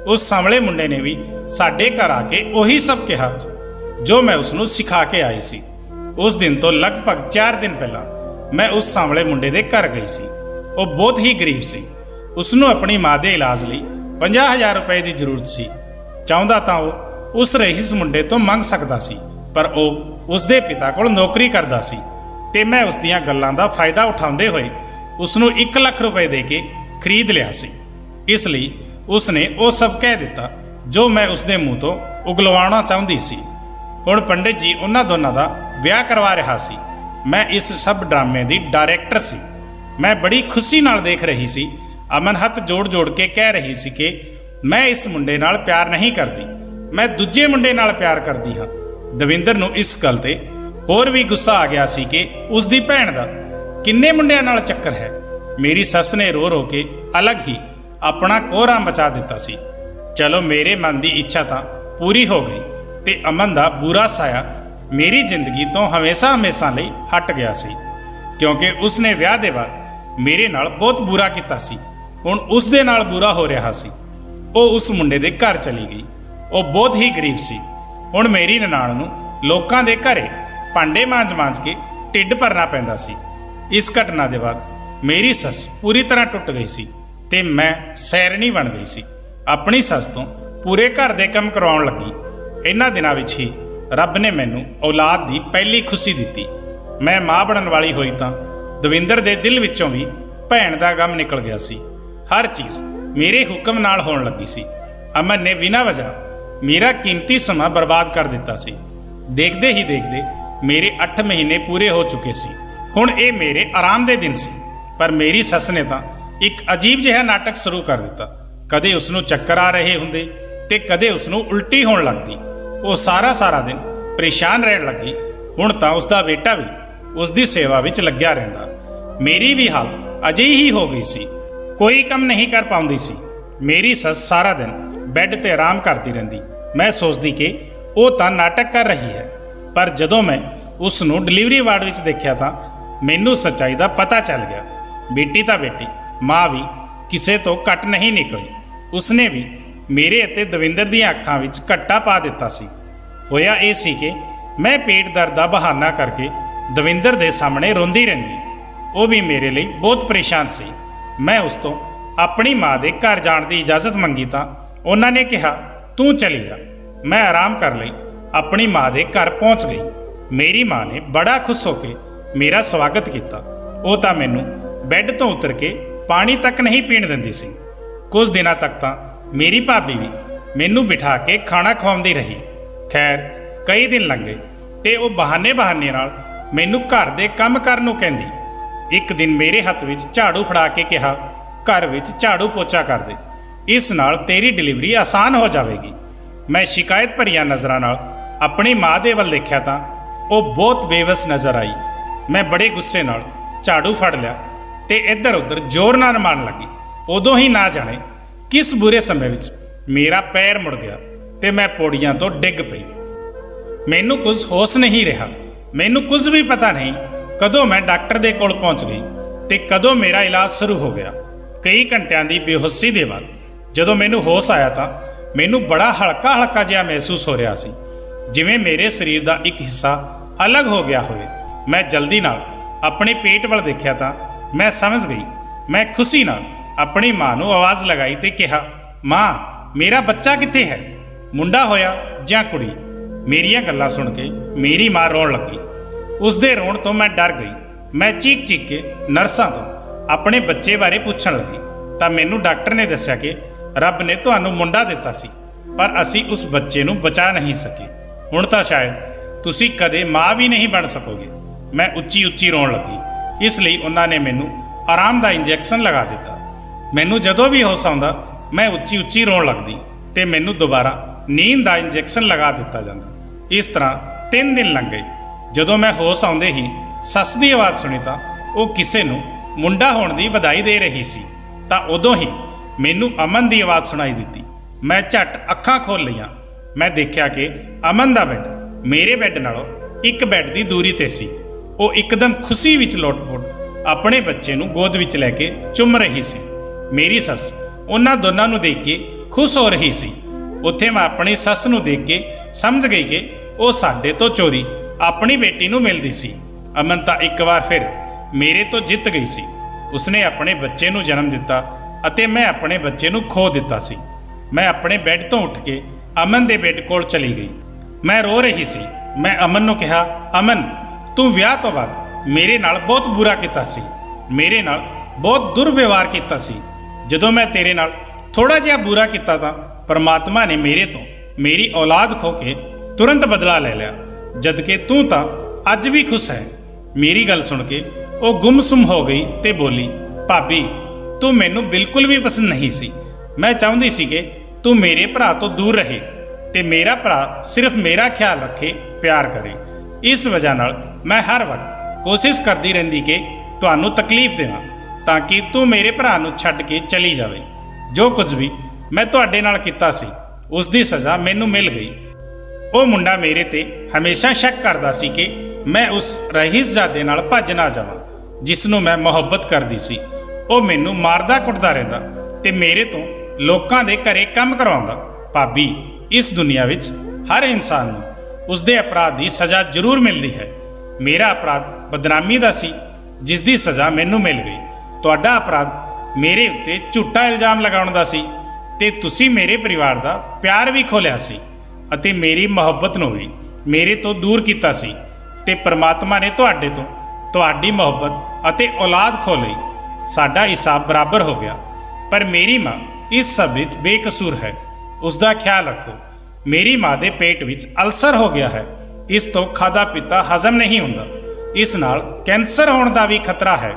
ਉਸ ਸਾਂਵਲੇ ਮੁੰਡੇ ਨੇ ਵੀ ਸਾਡੇ ਘਰ ਆ ਕੇ ਉਹੀ ਸਭ ਕਿਹਾ ਜੋ ਮੈਂ ਉਸ ਨੂੰ ਸਿਖਾ ਕੇ ਆਈ ਸੀ। ਉਸ ਦਿਨ ਤੋਂ ਲਗਭਗ 4 ਦਿਨ ਪਹਿਲਾਂ ਮੈਂ ਉਸ ਸਾਂਵਲੇ ਮੁੰਡੇ ਦੇ ਘਰ ਗਈ ਸੀ। ਉਹ ਬਹੁਤ ਹੀ ਗਰੀਬ ਸੀ। ਉਸ ਨੂੰ ਆਪਣੀ ਮਾਂ ਦੇ ਇਲਾਜ ਲਈ 50,000 ਰੁਪਏ ਦੀ ਜ਼ਰੂਰਤ ਸੀ। ਚਾਹੁੰਦਾ ਤਾਂ ਉਹ ਉਸ ਰਈਸ ਮੁੰਡੇ ਤੋਂ ਮੰਗ ਸਕਦਾ ਸੀ, ਪਰ ਉਹ ਉਸ ਦੇ ਪਿਤਾ ਕੋਲ ਨੌਕਰੀ ਕਰਦਾ ਸੀ ਤੇ ਮੈਂ ਉਸ ਦੀਆਂ ਗੱਲਾਂ ਦਾ ਫਾਇਦਾ ਉਠਾਉਂਦੇ ਹੋਏ ਉਸ ਨੂੰ 1 ਲੱਖ ਰੁਪਏ ਦੇ ਕੇ ਖਰੀਦ ਲਿਆ ਸੀ। ਇਸ ਲਈ ਉਸ ਨੇ ਉਹ ਸਭ ਕਹਿ ਦਿੱਤਾ ਜੋ ਮੈਂ ਉਸ ਦੇ ਮੂੰਹ ਤੋਂ ਉਗਲਵਾਉਣਾ ਚਾਹੁੰਦੀ ਸੀ। ਹੁਣ ਪੰਡਿਤ ਜੀ ਉਹਨਾਂ ਦੋਨਾਂ ਦਾ ਵਿਆਹ ਕਰਵਾ ਰਿਹਾ ਸੀ। ਮੈਂ ਇਸ ਸਭ ਡਰਾਮੇ ਦੀ ਡਾਇਰੈਕਟਰ ਸੀ। ਮੈਂ ਬੜੀ ਖੁਸ਼ੀ ਨਾਲ ਦੇਖ ਰਹੀ ਸੀ। ਅਮਨ ਹੱਥ ਜੋੜ ਜੋੜ ਕੇ ਕਹਿ ਰਹੀ ਸੀ ਕਿ ਮੈਂ ਇਸ ਮੁੰਡੇ ਨਾਲ ਪਿਆਰ ਨਹੀਂ ਕਰਦੀ, ਮੈਂ ਦੂਜੇ ਮੁੰਡੇ ਨਾਲ ਪਿਆਰ ਕਰਦੀ ਹਾਂ। ਦਵਿੰਦਰ ਨੂੰ ਇਸ ਗੱਲ ਤੇ ਹੋਰ ਵੀ ਗੁੱਸਾ ਆ ਗਿਆ ਸੀ ਕਿ ਉਸ ਦੀ ਭੈਣ ਦਾ ਕਿੰਨੇ ਮੁੰਡਿਆਂ ਨਾਲ ਚੱਕਰ ਹੈ। ਮੇਰੀ ਸੱਸ ਨੇ ਰੋ ਰੋ ਕੇ ਅਲੱਗ ਹੀ ਆਪਣਾ ਕੋਹਰਾ ਮਚਾ ਦਿੱਤਾ ਸੀ। ਚਲੋ ਮੇਰੇ ਮਨ ਦੀ ਇੱਛਾ ਤਾਂ ਪੂਰੀ ਹੋ ਗਈ ਤੇ ਅਮਨ ਦਾ ਬੁਰਾ ਸਾਇਆ ਮੇਰੀ ਜ਼ਿੰਦਗੀ ਤੋਂ ਹਮੇਸ਼ਾ ਲਈ ਹਟ ਗਿਆ ਸੀ, ਕਿਉਂਕਿ ਉਸਨੇ ਵਿਆਹ ਦੇ ਬਾਅਦ ਮੇਰੇ ਨਾਲ ਬਹੁਤ ਬੁਰਾ ਕੀਤਾ ਸੀ। ਹੁਣ ਉਸ ਦੇ ਨਾਲ ਬੁਰਾ ਹੋ ਰਿਹਾ ਸੀ। ਉਹ ਉਸ ਮੁੰਡੇ ਦੇ ਘਰ ਚਲੀ ਗਈ। ਉਹ ਬਹੁਤ ਹੀ ਗਰੀਬ ਸੀ। ਹੁਣ ਮੇਰੀ ਨਨਾਣ ਨੂੰ ਲੋਕਾਂ ਦੇ ਘਰੇ ਭਾਂਡੇ ਮਾਂਜ ਕੇ ਢਿੱਡ ਭਰਨਾ ਪੈਂਦਾ ਸੀ। ਇਸ ਘਟਨਾ ਦੇ ਬਾਅਦ ਮੇਰੀ ਸੱਸ ਪੂਰੀ ਤਰ੍ਹਾਂ ਟੁੱਟ ਗਈ ਸੀ ਤੇ ਮੈਂ ਸੈਰਣੀ ਬਣ ਗਈ ਸੀ। ਆਪਣੀ ਸੱਸ ਤੋਂ ਪੂਰੇ ਘਰ ਦੇ ਕੰਮ ਕਰਵਾਉਣ ਲੱਗੀ। ਇਹਨਾਂ ਦਿਨਾਂ ਵਿੱਚ ਹੀ ਰੱਬ ਨੇ ਮੈਨੂੰ ਔਲਾਦ ਦੀ ਪਹਿਲੀ ਖੁਸ਼ੀ ਦਿੱਤੀ। ਮੈਂ ਮਾਂ ਬਣਨ ਵਾਲੀ ਹੋਈ ਤਾਂ ਦਵਿੰਦਰ ਦੇ ਦਿਲ ਵਿੱਚੋਂ ਵੀ ਭੈਣ ਦਾ ਗਮ ਨਿਕਲ ਗਿਆ ਸੀ। ਹਰ ਚੀਜ਼ ਮੇਰੇ ਹੁਕਮ ਨਾਲ ਹੋਣ ਲੱਗੀ ਸੀ। ਅਮਨ ਨੇ ਬਿਨਾਂ ਵਜ੍ਹਾ ਮੇਰਾ ਕੀਮਤੀ ਸਮਾਂ ਬਰਬਾਦ ਕਰ ਦਿੱਤਾ ਸੀ। ਦੇਖਦੇ ਹੀ ਦੇਖਦੇ ਮੇਰੇ 8 ਮਹੀਨੇ ਪੂਰੇ ਹੋ ਚੁੱਕੇ ਸੀ। ਹੁਣ ਇਹ ਮੇਰੇ ਆਰਾਮ ਦੇ ਦਿਨ ਸੀ, ਪਰ ਮੇਰੀ ਸੱਸ ਨੇ ਤਾਂ ਇੱਕ ਅਜੀਬ ਜਿਹਾ ਨਾਟਕ ਸ਼ੁਰੂ ਕਰ ਦਿੱਤਾ। ਕਦੇ ਉਸ ਨੂੰ ਚੱਕਰ ਆ ਰਹੇ ਹੁੰਦੇ ਤੇ ਕਦੇ ਉਸ ਨੂੰ ਉਲਟੀ ਹੋਣ ਲੱਗਦੀ। ਉਹ ਸਾਰਾ ਦਿਨ ਪਰੇਸ਼ਾਨ ਰਹਿਣ ਲੱਗੀ। ਹੁਣ ਤਾਂ ਉਸ ਦਾ ਬੇਟਾ ਵੀ ਉਸ ਦੀ ਸੇਵਾ ਵਿੱਚ ਲੱਗਿਆ ਰਹਿੰਦਾ। ਮੇਰੀ ਵੀ ਹਾਲਤ ਅਜਿਹੀ ਹੀ ਹੋ ਗਈ ਸੀ। ਕੋਈ ਕੰਮ ਨਹੀਂ ਕਰ ਪਾਉਂਦੀ ਸੀ। ਮੇਰੀ ਸੱਸ ਸਾਰਾ ਦਿਨ ਬੈੱਡ ਤੇ ਆਰਾਮ ਕਰਦੀ ਰਹਿੰਦੀ। ਮੈਂ ਸੋਚਦੀ ਕਿ ਉਹ ਤਾਂ ਨਾਟਕ ਕਰ ਰਹੀ ਹੈ, ਪਰ ਜਦੋਂ ਮੈਂ ਉਸ ਨੂੰ ਡਿਲੀਵਰੀ ਵਾਰਡ ਵਿੱਚ ਦੇਖਿਆ ਤਾਂ ਮੈਨੂੰ ਸੱਚਾਈ ਦਾ ਪਤਾ ਚੱਲ ਗਿਆ। ਬੇਟੀ ਤਾਂ ਬੇਟੀ, ਮਾਂ ਵੀ ਕਿਸੇ ਤੋਂ ਘੱਟ ਨਹੀਂ ਨਿਕਲੀ। ਉਸਨੇ ਵੀ ਮੇਰੇ ਅਤੇ ਦਵਿੰਦਰ ਦੀਆਂ ਅੱਖਾਂ ਵਿੱਚ ਘੱਟਾ ਪਾ ਦਿੱਤਾ ਸੀ। ਹੋਇਆ ਇਹ ਸੀ ਕਿ ਮੈਂ ਪੇਟ ਦਰਦ ਦਾ ਬਹਾਨਾ ਕਰਕੇ ਦਵਿੰਦਰ ਦੇ ਸਾਹਮਣੇ ਰੋਂਦੀ ਰਹਿੰਦੀ। ਉਹ ਵੀ ਮੇਰੇ ਲਈ ਬਹੁਤ ਪਰੇਸ਼ਾਨ ਸੀ। ਮੈਂ ਉਸ ਤੋਂ ਆਪਣੀ ਮਾਂ ਦੇ ਘਰ ਜਾਣ ਦੀ ਇਜਾਜ਼ਤ ਮੰਗੀ ਤਾਂ ਉਹਨਾਂ ਨੇ ਕਿਹਾ, ਤੂੰ ਚਲੀ ਜਾ। ਮੈਂ ਆਰਾਮ ਕਰ ਲਈ ਆਪਣੀ ਮਾਂ ਦੇ ਘਰ ਪਹੁੰਚ ਗਈ। ਮੇਰੀ ਮਾਂ ਨੇ ਬੜਾ ਖੁਸ਼ ਹੋ ਕੇ ਮੇਰਾ ਸਵਾਗਤ ਕੀਤਾ। ਉਹ ਤਾਂ ਮੈਨੂੰ ਬੈੱਡ ਤੋਂ ਉਤਰ ਕੇ ਪਾਣੀ ਤੱਕ ਨਹੀਂ ਪੀਣ ਦਿੰਦੀ ਸੀ। ਕੁਝ ਦਿਨਾਂ ਤੱਕ ਤਾਂ ਮੇਰੀ ਭਾਬੀ ਵੀ ਮੈਨੂੰ ਬਿਠਾ ਕੇ ਖਾਣਾ ਖਵਾਉਂਦੀ ਰਹੀ। ਖੈਰ ਕਈ ਦਿਨ ਲੰਘੇ ਤੇ ਉਹ ਬਹਾਨੇ ਨਾਲ ਮੈਨੂੰ ਘਰ ਦੇ ਕੰਮ ਕਰਨ ਨੂੰ ਕਹਿੰਦੀ। ਇੱਕ ਦਿਨ ਮੇਰੇ ਹੱਥ ਵਿੱਚ ਝਾੜੂ ਫੜਾ ਕੇ ਕਿਹਾ, ਘਰ ਵਿੱਚ ਝਾੜੂ ਪੋਚਾ ਕਰ ਦੇ, ਇਸ ਨਾਲ ਤੇਰੀ ਡਿਲੀਵਰੀ ਆਸਾਨ ਹੋ ਜਾਵੇਗੀ। ਮੈਂ ਸ਼ਿਕਾਇਤ ਭਰੀਆਂ ਨਜ਼ਰਾਂ ਨਾਲ ਆਪਣੀ ਮਾਂ ਦੇ ਵੱਲ ਦੇਖਿਆ ਤਾਂ ਉਹ ਬਹੁਤ ਬੇਵਸ ਨਜ਼ਰ ਆਈ। ਮੈਂ ਬੜੇ ਗੁੱਸੇ ਨਾਲ ਝਾੜੂ ਫੜ ਲਿਆ ਤੇ ਇੱਧਰ ਉੱਧਰ ਜ਼ੋਰ ਨਾਲ ਮਾਰਨ ਲੱਗੀ। ਉਦੋਂ ਹੀ ਨਾ ਜਾਣੇ ਕਿਸ ਬੁਰੇ ਸਮੇਂ ਵਿੱਚ ਮੇਰਾ ਪੈਰ ਮੁੜ ਗਿਆ ਤੇ ਮੈਂ ਪੌੜੀਆਂ ਤੋਂ ਡਿੱਗ ਪਈ। ਮੈਨੂੰ ਕੁਝ ਹੋਸ਼ ਨਹੀਂ ਰਿਹਾ। ਮੈਨੂੰ ਕੁਝ ਵੀ ਪਤਾ ਨਹੀਂ ਕਦੋਂ ਮੈਂ ਡਾਕਟਰ ਦੇ ਕੋਲ ਪਹੁੰਚ ਗਈ ਤੇ ਕਦੋਂ ਮੇਰਾ ਇਲਾਜ ਸ਼ੁਰੂ ਹੋ ਗਿਆ। ਕਈ ਘੰਟਿਆਂ ਦੀ ਬੇਹੋਸ਼ੀ ਦੇ ਬਾਅਦ ਜਦੋਂ ਮੈਨੂੰ ਹੋਸ਼ ਆਇਆ ਤਾਂ ਮੈਨੂੰ ਬੜਾ ਹਲਕਾ ਜਿਹਾ ਮਹਿਸੂਸ ਹੋ ਰਿਹਾ ਸੀ, ਜਿਵੇਂ ਮੇਰੇ ਸਰੀਰ ਦਾ ਇੱਕ ਹਿੱਸਾ ਅਲੱਗ ਹੋ ਗਿਆ ਹੋਵੇ। ਮੈਂ ਜਲਦੀ ਨਾਲ ਆਪਣੇ ਪੇਟ ਵੱਲ ਦੇਖਿਆ ਤਾਂ ਮੈਂ ਸਮਝ ਗਈ। ਮੈਂ ਖੁਸ਼ੀ ਨਾਲ ਆਪਣੀ ਮਾਂ ਨੂੰ ਆਵਾਜ਼ ਲਗਾਈ ਤੇ ਕਿਹਾ, ਮਾਂ ਮੇਰਾ ਬੱਚਾ ਕਿੱਥੇ ਹੈ? ਮੁੰਡਾ ਹੋਇਆ ਜਾਂ ਕੁੜੀ? ਮੇਰੀਆਂ ਗੱਲਾਂ ਸੁਣ ਕੇ ਮੇਰੀ ਮਾਂ ਰੋਣ ਲੱਗੀ। ਉਸ ਦੇ ਰੋਣ ਤੋਂ ਮੈਂ ਡਰ ਗਈ। ਮੈਂ ਚੀਕ ਕੇ ਨਰਸਾਂ ਤੋਂ ਆਪਣੇ ਬੱਚੇ ਬਾਰੇ ਪੁੱਛਣ ਲੱਗੀ ਤਾਂ ਮੈਨੂੰ ਡਾਕਟਰ ਨੇ ਦੱਸਿਆ ਕਿ ਰੱਬ ਨੇ ਤੁਹਾਨੂੰ ਮੁੰਡਾ ਦਿੱਤਾ ਸੀ, ਪਰ ਅਸੀਂ ਉਸ ਬੱਚੇ ਨੂੰ ਬਚਾ ਨਹੀਂ ਸਕੇ। ਹੁਣ ਤਾਂ ਸ਼ਾਇਦ ਤੁਸੀਂ ਕਦੇ ਮਾਂ ਵੀ ਨਹੀਂ ਬਣ ਸਕੋਗੇ। ਮੈਂ ਉੱਚੀ ਰੋਣ ਲੱਗੀ। ਇਸ ਲਈ ਉਹਨਾਂ ਨੇ ਮੈਨੂੰ ਆਰਾਮ ਦਾ ਇੰਜੈਕਸ਼ਨ ਲਗਾ ਦਿੱਤਾ। ਮੈਨੂੰ ਜਦੋਂ ਵੀ ਹੋਸ਼ ਆਉਂਦਾ ਮੈਂ ਉੱਚੀ ਰੋਣ ਲੱਗਦੀ ਤੇ ਮੈਨੂੰ ਦੁਬਾਰਾ ਨੀਂਦ ਦਾ ਇੰਜੈਕਸ਼ਨ ਲਗਾ ਦਿੱਤਾ ਜਾਂਦਾ। ਇਸ ਤਰ੍ਹਾਂ 3 ਦਿਨ ਲੰਘ ਗਏ। ਜਦੋਂ ਮੈਂ ਹੋਸ਼ ਆਉਂਦੇ ਹੀ ਸੱਸ ਦੀ ਆਵਾਜ਼ ਸੁਣੀ ਤਾਂ ਉਹ ਕਿਸੇ ਨੂੰ ਮੁੰਡਾ ਹੋਣ ਦੀ ਵਧਾਈ ਦੇ ਰਹੀ ਸੀ। ਤਾਂ ਉਦੋਂ ਹੀ ਮੈਨੂੰ ਅਮਨ ਦੀ ਆਵਾਜ਼ ਸੁਣਾਈ ਦਿੱਤੀ। ਮੈਂ ਝੱਟ ਅੱਖਾਂ ਖੋਲ੍ਹ ਲਈਆਂ। ਮੈਂ ਦੇਖਿਆ ਕਿ ਅਮਨ ਦਾ ਬੈੱਡ ਮੇਰੇ ਬੈੱਡ ਨਾਲੋਂ ਇੱਕ ਬੈੱਡ ਦੀ ਦੂਰੀ ਤੇ ਸੀ। ਉਹ ਇੱਕਦਮ ਖੁਸ਼ੀ ਵਿੱਚ ਲੋਟ-ਪੋਟ ਆਪਣੇ ਬੱਚੇ ਨੂੰ ਗੋਦ ਵਿੱਚ ਲੈ ਕੇ ਚੁੰਮ ਰਹੀ ਸੀ। ਮੇਰੀ ਸੱਸ ਉਹਨਾਂ ਦੋਨਾਂ ਨੂੰ ਦੇਖ ਕੇ ਖੁਸ਼ ਹੋ ਰਹੀ ਸੀ। ਉੱਥੇ ਮੈਂ ਆਪਣੀ ਸੱਸ ਨੂੰ ਦੇਖ ਕੇ ਸਮਝ ਗਈ ਕਿ ਉਹ ਸਾਡੇ ਤੋਂ ਚੋਰੀ ਆਪਣੀ ਬੇਟੀ ਨੂੰ ਮਿਲਦੀ ਸੀ। ਅਮਨ ਤਾਂ ਇੱਕ ਵਾਰ ਫਿਰ ਮੇਰੇ ਤੋਂ ਜਿੱਤ ਗਈ ਸੀ। ਉਸਨੇ ਆਪਣੇ ਬੱਚੇ ਨੂੰ ਜਨਮ ਦਿੱਤਾ ਅਤੇ ਮੈਂ ਆਪਣੇ ਬੱਚੇ ਨੂੰ ਖੋ ਦਿੱਤਾ ਸੀ। ਮੈਂ ਆਪਣੇ ਬੈੱਡ ਤੋਂ ਉੱਠ ਕੇ ਅਮਨ ਦੇ ਬੈੱਡ ਕੋਲ ਚਲੀ ਗਈ। ਮੈਂ ਰੋ ਰਹੀ ਸੀ। ਮੈਂ ਅਮਨ ਨੂੰ ਕਿਹਾ, ਅਮਨ ਤੂੰ ਵਿਆਹ ਤੋਂ ਬਾਅਦ ਮੇਰੇ ਨਾਲ ਬਹੁਤ ਬੁਰਾ ਕੀਤਾ ਸੀ। ਮੇਰੇ ਨਾਲ ਬਹੁਤ ਦੁਰਵਿਵਹਾਰ ਕੀਤਾ ਸੀ। ਜਦੋਂ ਮੈਂ ਤੇਰੇ ਨਾਲ ਥੋੜਾ ਜਿਹਾ ਬੁਰਾ ਕੀਤਾ ਤਾਂ ਪਰਮਾਤਮਾ ਨੇ ਮੇਰੇ ਤੋਂ ਮੇਰੀ ਔਲਾਦ ਖੋ ਕੇ ਤੁਰੰਤ ਬਦਲਾ ਲੈ ਲਿਆ, ਜਦ ਕਿ ਤੂੰ ਤਾਂ ਅੱਜ ਵੀ ਖੁਸ਼ ਹੈ। ਮੇਰੀ ਗੱਲ ਸੁਣ ਕੇ ਉਹ ਗੁੰਮਸੁੰਮ ਹੋ ਗਈ ਤੇ ਬੋਲੀ, ਭਾਬੀ ਤੂੰ ਮੈਨੂੰ ਬਿਲਕੁਲ ਵੀ ਪਸੰਦ ਨਹੀਂ ਸੀ। ਮੈਂ ਚਾਹੁੰਦੀ ਸੀ ਕਿ ਤੂੰ ਮੇਰੇ ਭਰਾ ਤੋਂ ਦੂਰ ਰਹੇ। ਤੇ ਮੇਰਾ ਭਰਾ ਸਿਰਫ ਮੇਰਾ ਖਿਆਲ ਰੱਖੇ, ਪਿਆਰ ਕਰੇ। ਇਸ ਵਜ੍ਹਾ ਨਾਲ ਮੈਂ ਹਰ ਵਕਤ ਕੋਸ਼ਿਸ਼ ਕਰਦੀ ਰਹਿੰਦੀ ਕਿ ਤੁਹਾਨੂੰ ਤਕਲੀਫ ਦੇਵਾਂ, ਤਾਂ ਕਿ ਤੂੰ ਮੇਰੇ ਭਰਾ ਨੂੰ ਛੱਡ ਕੇ ਚਲੀ ਜਾਵੇ। ਜੋ ਕੁਝ ਵੀ ਮੈਂ ਤੁਹਾਡੇ ਨਾਲ ਕੀਤਾ ਸੀ ਉਸ ਦੀ ਸਜ਼ਾ ਮੈਨੂੰ ਮਿਲ ਗਈ। ਉਹ ਮੁੰਡਾ ਮੇਰੇ ਤੇ ਹਮੇਸ਼ਾ ਸ਼ੱਕ ਕਰਦਾ ਸੀ ਕਿ ਮੈਂ ਉਸ ਰਹੀਸਜ਼ਾਦੇ ਨਾਲ ਭੱਜ ਨਾ ਜਾਵਾਂ ਜਿਸ ਨੂੰ ਮੈਂ ਮੁਹੱਬਤ ਕਰਦੀ ਸੀ। ਉਹ ਮੈਨੂੰ ਮਾਰਦਾ ਕੁੱਟਦਾ ਰਹਿੰਦਾ ਤੇ ਮੇਰੇ ਤੋਂ ਲੋਕਾਂ ਦੇ ਘਰੇ ਕੰਮ ਕਰਵਾਉਂਦਾ। ਭਾਬੀ, ਇਸ ਦੁਨੀਆ ਵਿੱਚ ਹਰ ਇਨਸਾਨ ਨੂੰ ਉਸਦੇ ਅਪਰਾਧ ਦੀ ਸਜ਼ਾ ਜ਼ਰੂਰ ਮਿਲਦੀ ਹੈ। ਮੇਰਾ ਅਪਰਾਧ ਬਦਨਾਮੀ ਦਾ ਸੀ, ਜਿਸ ਦੀ ਸਜ਼ਾ ਮੈਨੂੰ ਮਿਲ ਗਈ। ਤੁਹਾਡਾ ਅਪਰਾਧ ਮੇਰੇ ਉੱਤੇ ਝੂਠਾ ਇਲਜ਼ਾਮ ਲਗਾਉਣ ਦਾ ਸੀ ਤੇ ਤੁਸੀਂ ਮੇਰੇ ਪਰਿਵਾਰ ਦਾ ਪਿਆਰ ਵੀ ਖੋਲਿਆ ਸੀ ਅਤੇ ਮੇਰੀ ਮੁਹੱਬਤ ਨੂੰ ਵੀ ਮੇਰੇ ਤੋਂ ਦੂਰ ਕੀਤਾ ਸੀ, ਤੇ ਪ੍ਰਮਾਤਮਾ ਨੇ ਤੁਹਾਡੇ ਤੋਂ ਤੁਹਾਡੀ ਮੁਹੱਬਤ ਅਤੇ ਔਲਾਦ ਖੋਹ ਲਈ। ਸਾਡਾ ਹਿਸਾਬ ਬਰਾਬਰ ਹੋ ਗਿਆ। ਪਰ ਮੇਰੀ ਮਾਂ ਇਸ ਸਭ ਵਿੱਚ ਬੇਕਸੂਰ ਹੈ। ਉਸ ਦਾ ਖਿਆਲ ਰੱਖੋ। ਮੇਰੀ ਮਾਂ ਦੇ ਪੇਟ ਵਿੱਚ ਅਲਸਰ ਹੋ ਗਿਆ ਹੈ। ਇਸ ਤੋਂ ਖਾਦਾ ਪੀਤਾ ਹਜ਼ਮ ਨਹੀਂ ਹੁੰਦਾ। ਇਸ ਨਾਲ ਕੈਂਸਰ ਹੋਣ ਦਾ ਵੀ ਖਤਰਾ ਹੈ।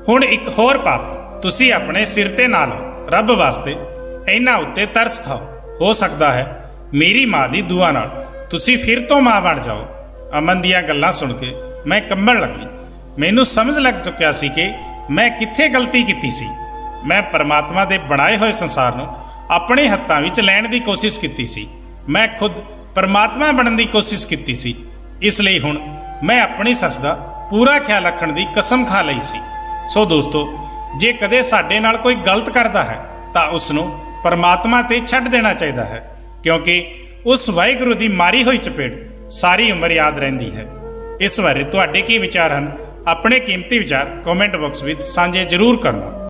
ਹੁਣ ਇੱਕ ਹੋਰ ਪਾਪ ਤੁਸੀਂ ਆਪਣੇ ਸਿਰ ਤੇ ਨਾ ਲਓ। ਰੱਬ ਵਾਸਤੇ ਇਹਨਾਂ ਉੱਤੇ ਤਰਸ ਖਾਓ। ਹੋ ਸਕਦਾ ਹੈ ਮੇਰੀ ਮਾਂ ਦੀ ਦੁਆ ਨਾਲ ਤੁਸੀਂ ਫਿਰ ਤੋਂ ਮਾਂ ਬਣ ਜਾਓ। ਅਮਨ ਦੀਆਂ ਗੱਲਾਂ ਸੁਣ ਕੇ ਮੈਂ ਕੰਬਣ ਲੱਗੀ। ਮੈਨੂੰ ਸਮਝ ਲੱਗ ਚੁੱਕਿਆ ਸੀ ਕਿ ਮੈਂ ਕਿੱਥੇ ਗਲਤੀ ਕੀਤੀ ਸੀ। ਮੈਂ ਪਰਮਾਤਮਾ ਦੇ ਬਣਾਏ ਹੋਏ ਸੰਸਾਰ ਨੂੰ ਆਪਣੇ ਹੱਥਾਂ ਵਿੱਚ ਲੈਣ ਦੀ ਕੋਸ਼ਿਸ਼ ਕੀਤੀ ਸੀ। ਮੈਂ ਖੁਦ ਪਰਮਾਤਮਾ ਬਣਨ ਦੀ ਕੋਸ਼ਿਸ਼ ਕੀਤੀ ਸੀ। ਇਸ ਲਈ ਹੁਣ ਮੈਂ ਆਪਣੀ ਸੱਸ ਦਾ ਪੂਰਾ ਖਿਆਲ ਰੱਖਣ ਦੀ ਕਸਮ ਖਾ ਲਈ ਸੀ। ਸੋ ਦੋਸਤੋ, ਜੇ ਕਦੇ ਸਾਡੇ ਨਾਲ ਕੋਈ ਗਲਤ ਕਰਦਾ ਹੈ ਤਾਂ ਉਸ ਨੂੰ ਪਰਮਾਤਮਾ ਤੇ ਛੱਡ ਦੇਣਾ ਚਾਹੀਦਾ ਹੈ, ਕਿਉਂਕਿ ਉਸ ਵਾਹਿਗੁਰੂ ਦੀ ਮਾਰੀ ਹੋਈ ਚਪੇੜ ਸਾਰੀ ਉਮਰ ਯਾਦ ਰਹਿੰਦੀ ਹੈ। ਇਸ ਬਾਰੇ ਤੁਹਾਡੇ ਕੀ ਵਿਚਾਰ ਹਨ? ਆਪਣੇ ਕੀਮਤੀ ਵਿਚਾਰ ਕਮੈਂਟ ਬਾਕਸ ਵਿੱਚ ਸਾਂਝੇ ਜ਼ਰੂਰ ਕਰਨਾ।